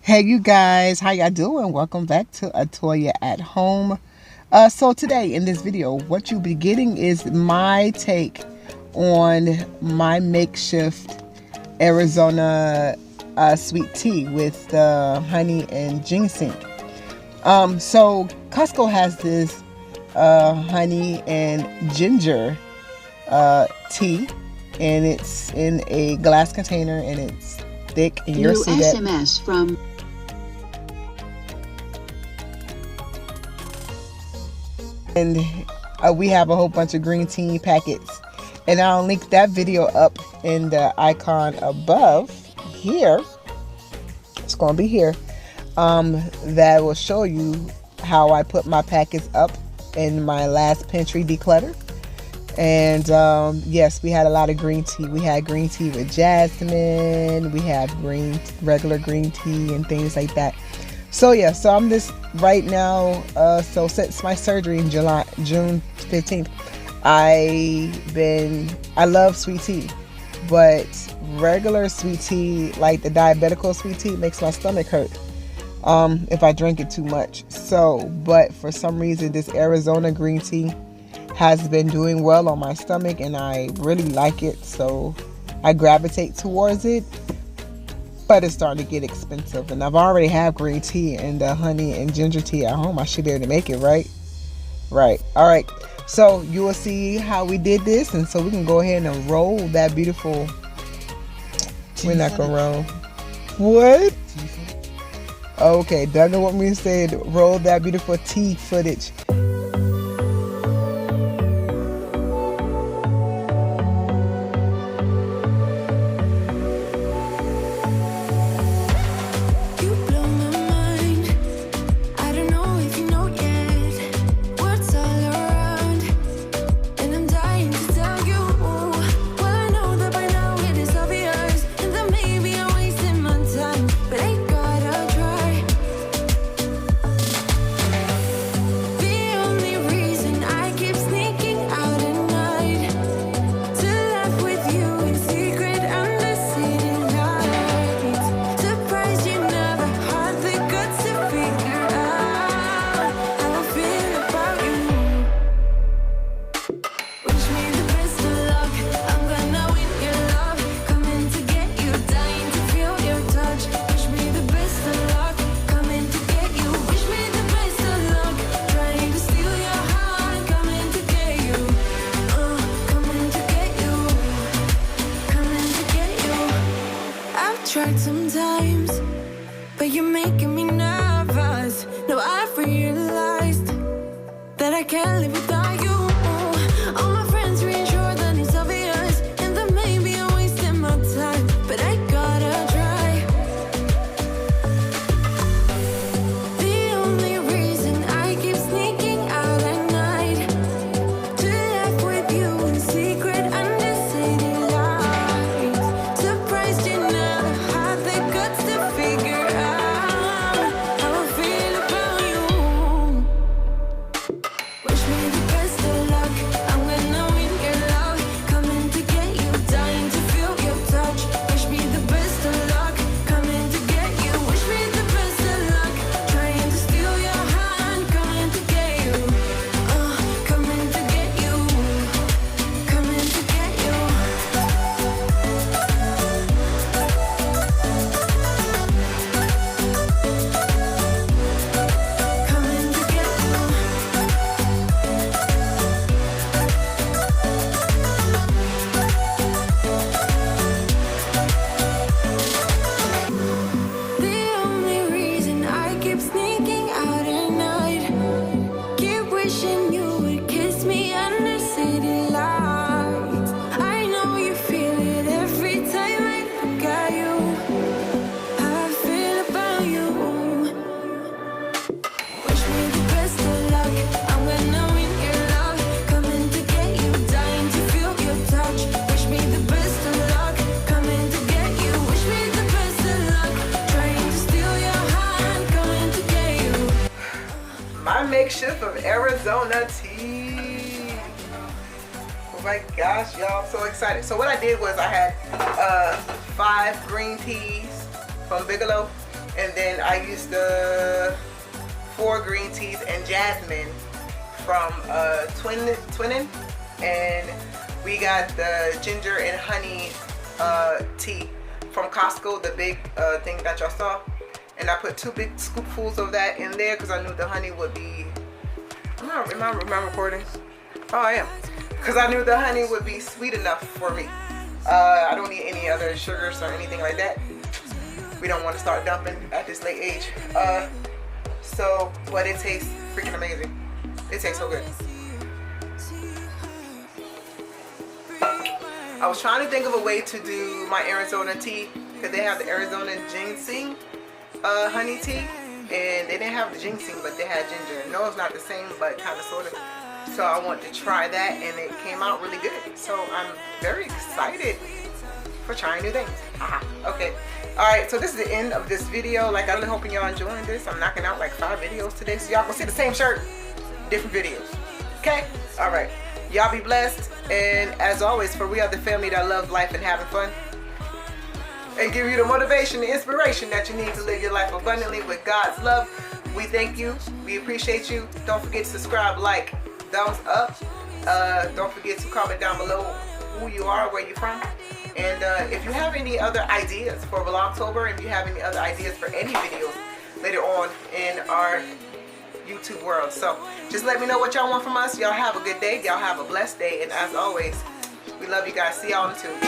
Hey you guys, how y'all doing? Welcome back to Atoya at Home. So today in this video, what you'll be getting is my take on my makeshift Arizona sweet tea with honey and ginseng. So Costco has this honey and ginger tea, and it's in a glass container and it's thick, and you'll see that. SMS from And we have a whole bunch of green tea packets, and I'll link that video up in the icon above here. It's going to be here. That will show you how I put my packets up in my last pantry declutter. And yes, we had a lot of green tea. We had green tea with jasmine. We have regular green tea and things like that. So yeah, so I'm just right now, so since my surgery in June 15th, I love sweet tea, but regular sweet tea, like the diabetical sweet tea, makes my stomach hurt if I drink it too much. So, but for some reason, this Arizona green tea has been doing well on my stomach, and I really like it, so I gravitate towards it. But it's starting to get expensive, and I've already have green tea and honey and ginger tea at home. I should be able to make it, right? All right, so you will see how we did this, and so we can go ahead and roll that beautiful we're not gonna roll what okay, Doug want me to say roll that beautiful tea footage. Tried sometimes, but you're making me nervous. No, I've realized that I can't live without you. All my friends reassure that it's obvious, and that maybe I'm wasting my time, but I gotta try. The only reason I keep sneaking out at night to laugh with you in secret under city lights. Surprised you never had the guts to figure out how I feel about you. Wish me the best of luck. I'm gonna win your love. Coming to get you, dying to feel your touch. Wish me the best of luck. Coming to get you. Wish me the best of luck. Trying to steal your hand. Coming to get you. Coming to get you. Coming to get you. Coming to get you. The only reason I keep sneaking out at night, keep wishing you would kiss me under city lights. I know you feel it every time I look at you. How I feel about you. Wish me the best of luck. I'm gonna win your love. Coming to get you, dying to feel your touch. Wish me the best of luck. Coming to get you. Wish me the best of luck. Trying to steal your hand. Coming to get you. My makeshift of Arizona tea. Oh my gosh, y'all, I'm so excited. So what I did was I had 5 green teas from Bigelow, And then I used the 4 green teas and jasmine from Twinning, and we got the ginger and honey tea from Costco, the big thing that y'all saw. And I put 2 big scoopfuls of that in there because I knew the honey would be. Am I recording? Oh, I am. Because I knew the honey would be sweet enough for me. I don't need any other sugars or anything like that. We don't want to start dumping at this late age. But it tastes freaking amazing. It tastes so good. I was trying to think of a way to do my Arizona tea because they have the Arizona ginseng honey tea, and they didn't have the ginseng, but they had ginger. No, it's not the same, but kind of sort of. So I wanted to try that, and it came out really good. So I'm very excited for trying new things. Okay. Alright, so this is the end of this video. Like, I'm really hoping y'all enjoying this. I'm knocking out like 5 videos today, so y'all can see the same shirt, different videos. Okay? Alright. Y'all be blessed. And as always, for we are the family that love life and having fun, and give you the motivation, the inspiration that you need to live your life abundantly with God's love. We thank you. We appreciate you. Don't forget to subscribe, like, thumbs up. Don't forget to comment down below who you are, where you're from. And if you have any other ideas for Vlogtober, if you have any other ideas for any videos later on in our YouTube world. So just let me know what y'all want from us. Y'all have a good day. Y'all have a blessed day. And as always, we love you guys. See y'all on the tube.